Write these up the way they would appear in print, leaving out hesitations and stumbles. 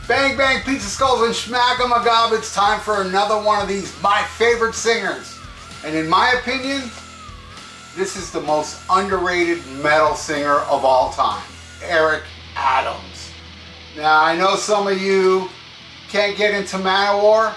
Bang bang pizza skulls and SHMACKEMAGOB. It's time for another one of these my favorite singers. And in my opinion, this is the most underrated metal singer of all time, Eric Adams. Now I know some of you can't get into Manowar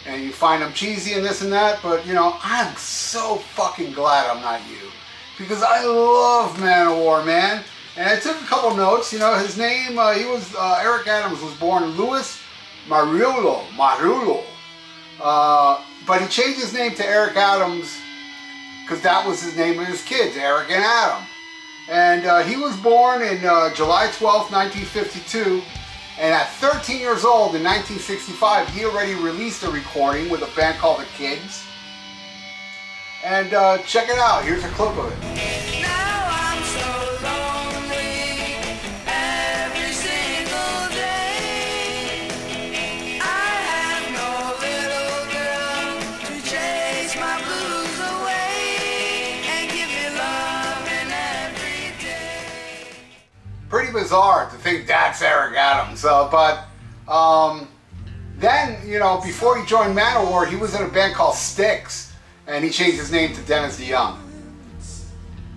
and you find them cheesy and this and that, but you know, I'm so fucking glad I'm not you, because I love Manowar, man. And I took a couple notes. You know, his name, Eric Adams was born Louis Marulo, but he changed his name to Eric Adams because that was his name of his kids, Eric and Adam. And he was born in July 12th, 1952, and at 13 years old in 1965, he already released a recording with a band called The Kids. And check it out, here's a clip of it. Pretty bizarre to think that's Eric Adams, but then, you know, before he joined Manowar, he was in a band called Styx, and he changed his name to Dennis DeYoung.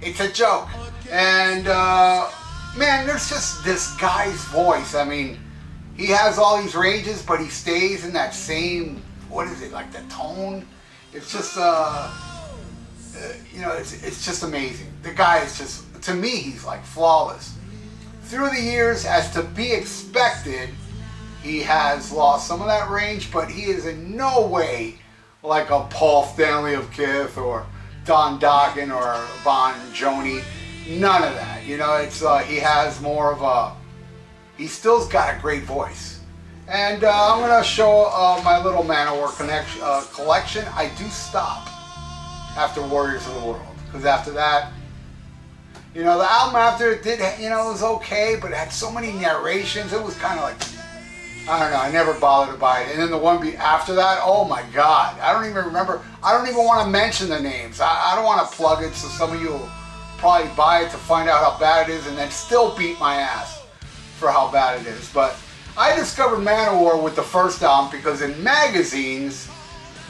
It's a joke. And man, there's just this guy's voice. I mean, he has all these ranges, but he stays in that same, what is it, like the tone? It's just, you know, it's just amazing. The guy is just, to me, he's like flawless. Through the years, as to be expected, he has lost some of that range, but he is in no way like a Paul Stanley of Kith or Don Dokken or Bon Joni. None of that. You know, it's he has more of a, he still's got a great voice. And I'm going to show my little Manowar collection. I do stop after Warriors of the World, because after that, you know, the album after it did, you know, it was okay, but it had so many narrations. It was kind of like, I don't know, I never bothered to buy it. And then the one after that, oh my God, I don't even remember. I don't even want to mention the names. I don't want to plug it, so some of you will probably buy it to find out how bad it is and then still beat my ass for how bad it is. But I discovered Manowar with the first album because in magazines,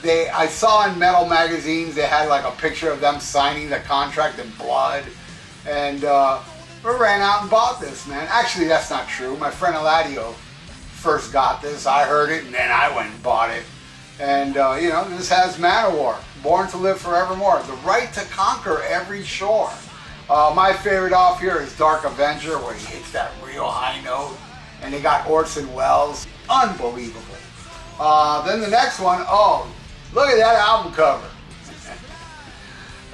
I saw in metal magazines, they had like a picture of them signing the contract in blood. And we ran out and bought this, man. Actually, that's not true. My friend Eladio first got this. I heard it, and then I went and bought it. And, you know, this has Manowar, Born to Live Forevermore, The Right to Conquer Every Shore. My favorite off here is Dark Avenger, where he hits that real high note. And they got Orson Welles. Unbelievable. Then the next one, oh, look at that album cover.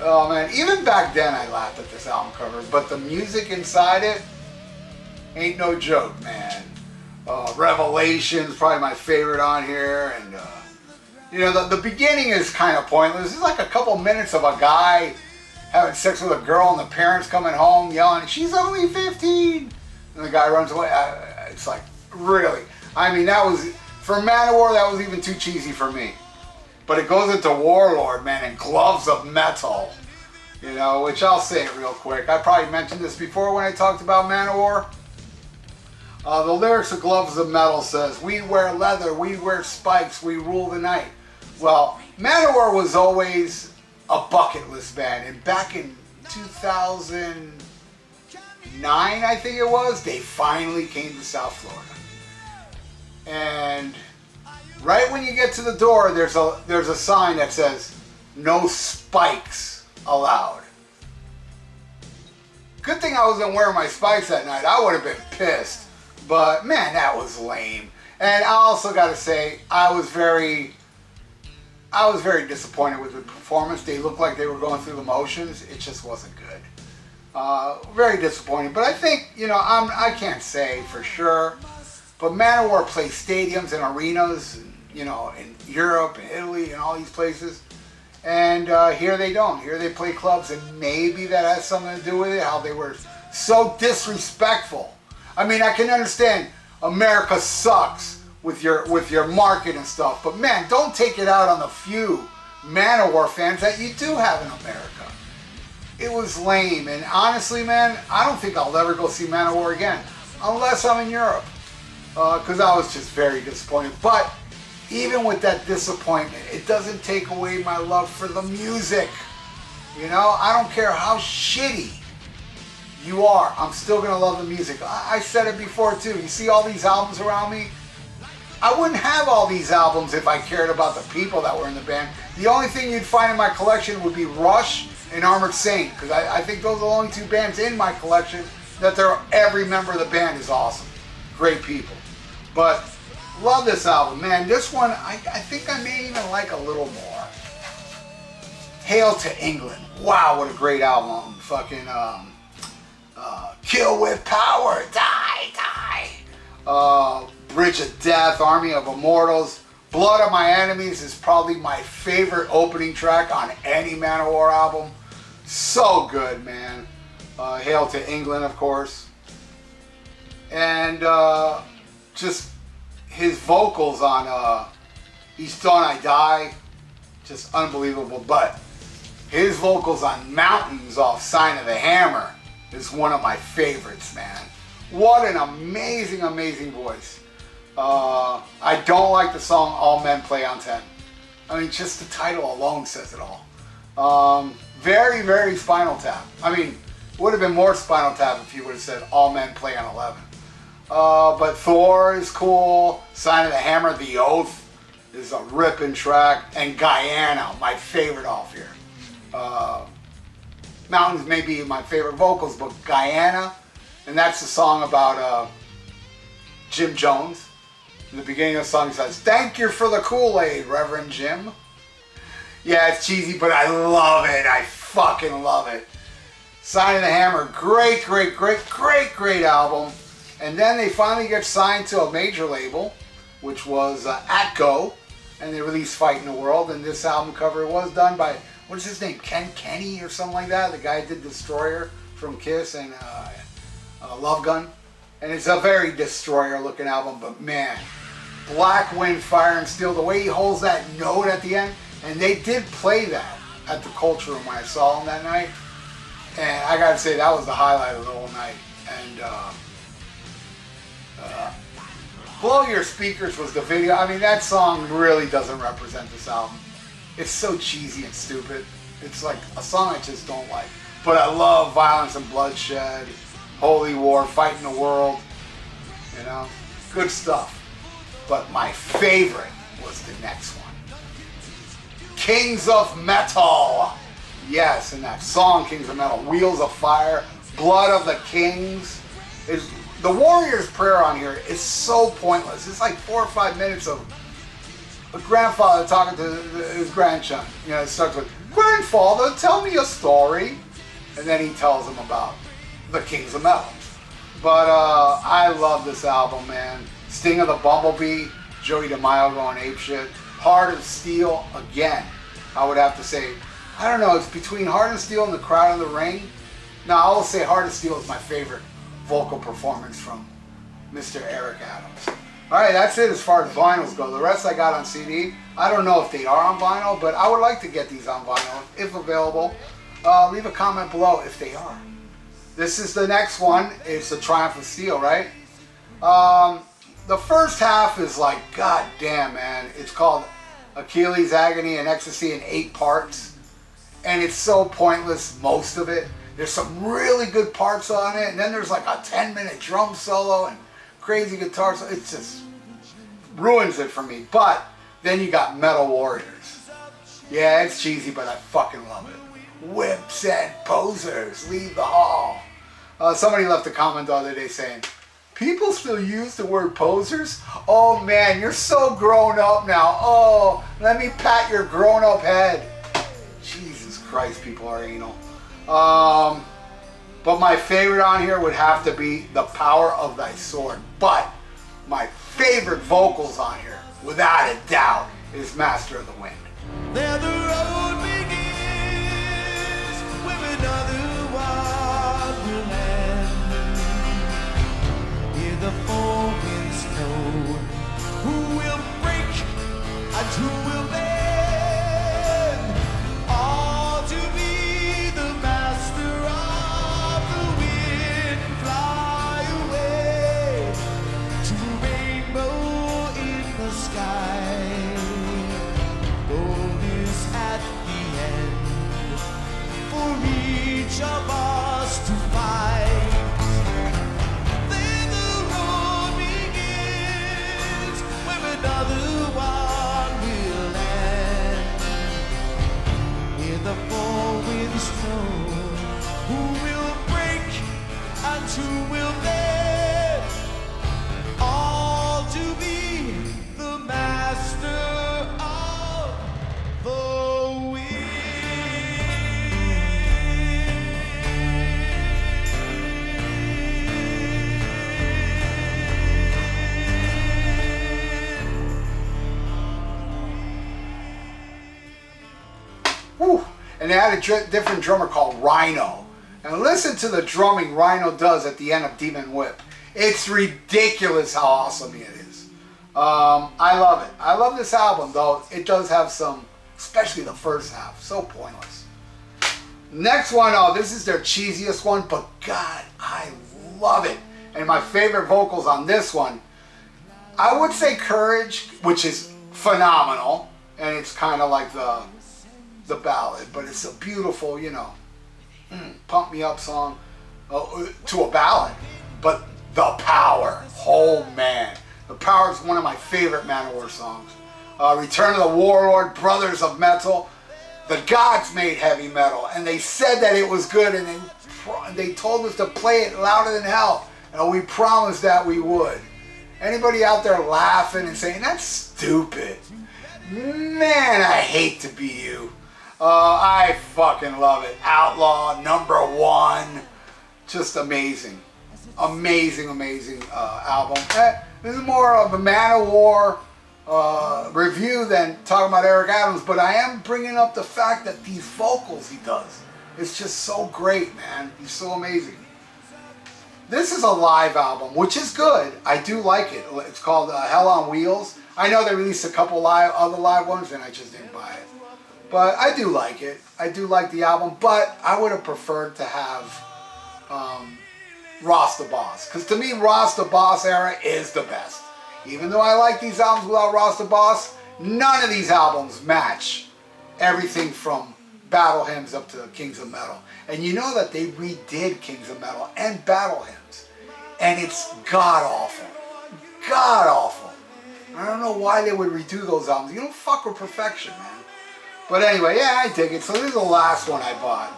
Oh man, even back then I laughed at this album cover, but the music inside it ain't no joke, man. Revelation's probably my favorite on here, and you know, the beginning is kind of pointless. It's like a couple minutes of a guy having sex with a girl and the parents coming home yelling, "She's only 15," and the guy runs away. It's like, really? I mean, that was, for Manowar, that was even too cheesy for me. But it goes into Warlord, man, and Gloves of Metal, you know, which I'll say it real quick. I probably mentioned this before when I talked about Manowar. The lyrics of Gloves of Metal says, "We wear leather, we wear spikes, we rule the night." Well, Manowar was always a bucket list band, and back in 2009, I think it was, they finally came to South Florida. And right when you get to the door, there's a sign that says, "No spikes allowed." Good thing I wasn't wearing my spikes that night. I would have been pissed. But man, that was lame. And I also got to say, I was very disappointed with the performance. They looked like they were going through the motions. It just wasn't good. Very disappointing. But I think, you know, I can't say for sure. But Manowar plays stadiums and arenas, you know, in Europe and Italy and all these places. And here they don't. Here they play clubs, and maybe that has something to do with it, how they were so disrespectful. I mean, I can understand America sucks with your market and stuff, but man, don't take it out on the few Manowar fans that you do have in America. It was lame, and honestly, man, I don't think I'll ever go see Manowar again, unless I'm in Europe, because I was just very disappointed. But even with that disappointment, it doesn't take away my love for the music. You know, I don't care how shitty you are, I'm still gonna love the music. I said it before too. You see all these albums around me? I wouldn't have all these albums if I cared about the people that were in the band. The only thing you'd find in my collection would be Rush and Armored Saint, because I think those are the only two bands in my collection that every member of the band is awesome. Great people. But love this album, man. This one, I think I may even like a little more. Hail to England. Wow, what a great album. Fucking, Kill with Power. Die, die. Bridge of Death, Army of Immortals. Blood of My Enemies is probably my favorite opening track on any Manowar album. So good, man. Hail to England, of course. And just his vocals on Each Dawn I Die, just unbelievable. But his vocals on Mountains off Sign of the Hammer is one of my favorites, man. What an amazing, amazing voice. I don't like the song All Men Play on 10. I mean, just the title alone says it all. Very, very Spinal Tap. I mean, would have been more Spinal Tap if you would have said All Men Play on 11. But Thor is cool. Sign of the Hammer, The Oath is a ripping track. And Guyana, my favorite off here. Mountains may be my favorite vocals, but Guyana, and that's the song about Jim Jones. In the beginning of the song, he says, "Thank you for the Kool-Aid, Reverend Jim." Yeah, it's cheesy, but I love it. I fucking love it. Sign of the Hammer, great, great, great, great, great album. And then they finally get signed to a major label, which was Atco, and they released Fight in the World. And this album cover was done by, what is his name, Ken Kenny or something like that? The guy who did Destroyer from Kiss and Love Gun. And it's a very Destroyer-looking album, but man, Black Wind, Fire and Steel, the way he holds that note at the end, and they did play that at the Culture Room when I saw him that night, and I gotta say, that was the highlight of the whole night. And Blow Your Speakers was the video. I mean, that song really doesn't represent this album. It's so cheesy and stupid. It's like a song I just don't like. But I love Violence and Bloodshed, Holy War, Fight in the World, you know, good stuff. But my favorite was the next one. Kings of Metal. Yes, and that song, Kings of Metal, Wheels of Fire, Blood of the Kings. Is the Warrior's Prayer on here is so pointless. It's like 4 or 5 minutes of a grandfather talking to his grandson. You know, it starts with, "Grandfather, tell me a story." And then he tells him about the Kings of Metal. But I love this album, man. Sting of the Bumblebee, Joey DeMaio going apeshit. Heart of Steel, again, I would have to say, I don't know, it's between Heart of Steel and The Crowd in the Ring. No, I will say Heart of Steel is my favorite vocal performance from Mr. Eric Adams. Alright, that's it as far as vinyls go. The rest I got on CD. I don't know if they are on vinyl, but I would like to get these on vinyl if available. Leave a comment below if they are. This is the next one. It's the Triumph of Steel, right? The first half is like, god damn, man. It's called Achilles, Agony, and Ecstasy in 8 parts. And it's so pointless, most of it. There's some really good parts on it, and then there's like a 10-minute drum solo and crazy guitar solo. It just ruins it for me. But then you got Metal Warriors. Yeah, it's cheesy, but I fucking love it. Whips and posers, leave the hall. Somebody left a comment the other day saying, "People still use the word posers? Oh man, you're so grown up now. Oh, let me pat your grown up head." Jesus Christ, people are anal. But my favorite on here would have to be The Power of Thy Sword. But my favorite vocals on here, without a doubt, is Master of the Wind. There the road begins, with another one will end. Hear the four winds know who will break and who will bend. All to be the master of the wind. Fly away to a rainbow in the sky. Gold is at the end for each of us to find. Then the road begins, where another one will end. Hear the four winds know who will break and who will bend. All to be the master of the Whew. And they had a different drummer called Rhino. And listen to the drumming Rhino does at the end of Demon Whip. It's ridiculous how awesome it is. I love it. I love this album, though. It does have some, especially the first half, so pointless. Next one, oh, this is their cheesiest one, but God, I love it. And my favorite vocals on this one, I would say Courage, which is phenomenal. And it's kind of like the ballad, but it's a beautiful, you know, pump me up song to a ballad. But The Power, oh man, The Power is one of my favorite Manowar songs. Return of the Warlord, Brothers of Metal. The gods made heavy metal, and they said that it was good, and they told us to play it louder than hell, and we promised that we would. Anybody out there laughing and saying, that's stupid? Man, I hate to be you. I fucking love it. Outlaw, #1. Just amazing. Amazing, amazing album. This is more of a Manowar review than talking about Eric Adams, but I am bringing up the fact that these vocals he does, it's just so great, man. He's so amazing. This is a live album, which is good. I do like it. It's called Hell on Wheels. I know they released a couple other live ones, and I just didn't buy it. But I do like it. I do like the album, but I would have preferred to have Ross the Boss. Because to me, Ross the Boss era is the best. Even though I like these albums without Ross the Boss, none of these albums match everything from Battle Hymns up to Kings of Metal. And you know that they redid Kings of Metal and Battle Hymns. And it's god-awful. God-awful. I don't know why they would redo those albums. You don't fuck with perfection, man. But anyway, yeah, I dig it. So this is the last one I bought.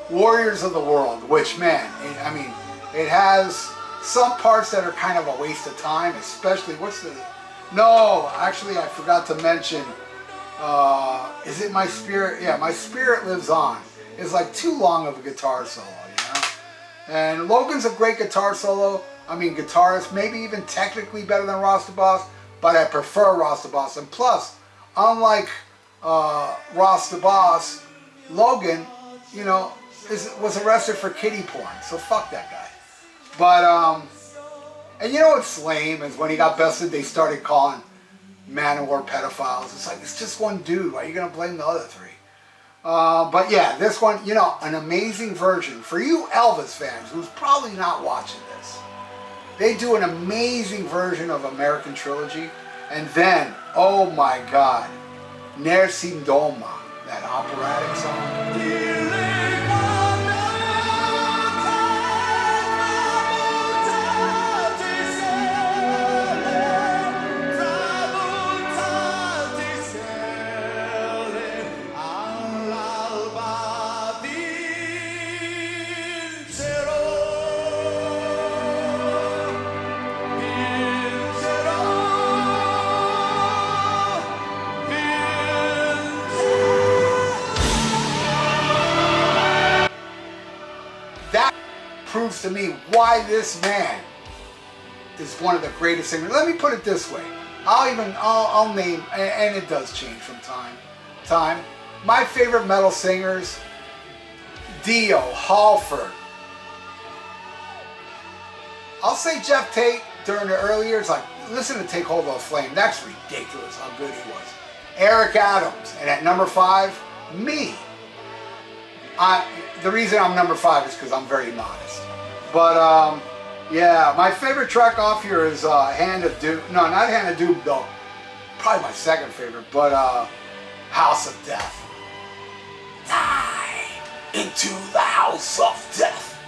Warriors of the World, which, man, I mean, it has some parts that are kind of a waste of time, especially, no, actually, I forgot to mention, is it My Spirit? Yeah, My Spirit Lives On. It's like too long of a guitar solo, you know? And Logan's a great guitar solo. I mean, guitarist, maybe even technically better than Ross the Boss, but I prefer Ross the Boss. And plus, unlike Ross the Boss, Logan, you know, was arrested for kiddie porn, so fuck that guy. But, and you know what's lame is when he got busted, they started calling Manowar pedophiles. It's like, it's just one dude. Why are you going to blame the other three? But yeah, this one, you know, an amazing version. For you Elvis fans, who's probably not watching this, they do an amazing version of American Trilogy. And then, oh my God, Nersim Doma, that operatic song. Proves to me why this man is one of the greatest singers. Let me put it this way. I'll name, and it does change from time to time. My favorite metal singers, Dio, Halford. I'll say Jeff Tate during the early years, like, listen to Take Hold of a Flame. That's ridiculous how good he was. Eric Adams, and at number 5, me. The reason I'm number 5 is because I'm very modest. But yeah, my favorite track off here is Hand of Doom. No, not Hand of Doom though. Probably my second favorite, but House of Death. Die into the House of Death.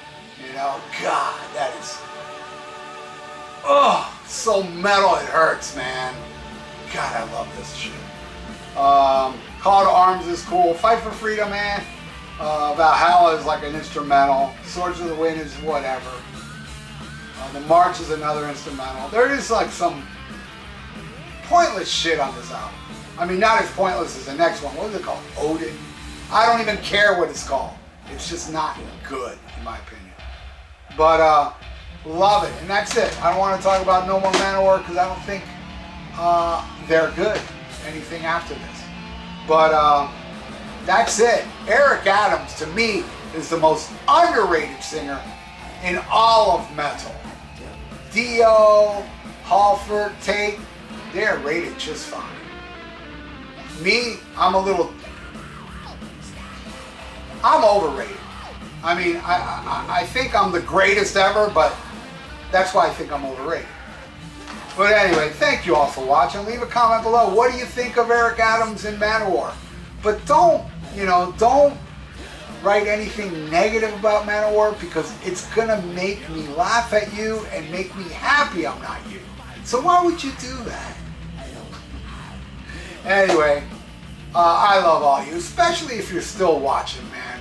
You know, God, that is, oh, so metal it hurts, man. God, I love this shit. Call to Arms is cool. Fight for Freedom, man. Valhalla is like an instrumental. Swords of the Wind is whatever. The March is another instrumental. There is like some pointless shit on this album. I mean, not as pointless as the next one. What is it called? Odin? I don't even care what it's called. It's just not good, in my opinion. But love it, and that's it. I don't want to talk about No More Manowar because I don't think they're good. Anything after this. But that's it. Eric Adams, to me, is the most underrated singer in all of metal. Dio, Halford, Tate, they're rated just fine. Me, I'm overrated. I mean, I think I'm the greatest ever, but that's why I think I'm overrated. But anyway, thank you all for watching. Leave a comment below. What do you think of Eric Adams and Manowar? But don't write anything negative about Manowar because it's gonna make me laugh at you and make me happy I'm not you. So why would you do that? Anyway, I love all you, especially if you're still watching, man.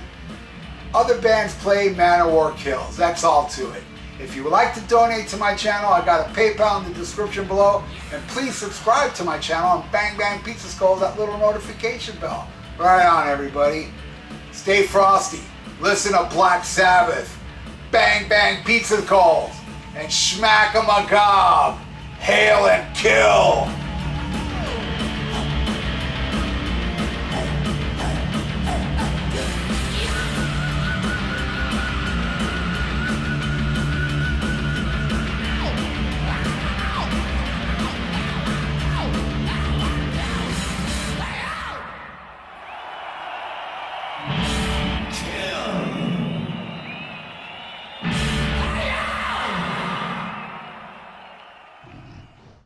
Other bands play, Manowar kills. That's all to it. If you would like to donate to my channel, I got a PayPal in the description below. And please subscribe to my channel and bang bang pizza skulls, that little notification bell. Right on, everybody. Stay frosty. Listen to Black Sabbath. Bang bang pizza skulls. And SHMACKEMAGOB. Hail and kill.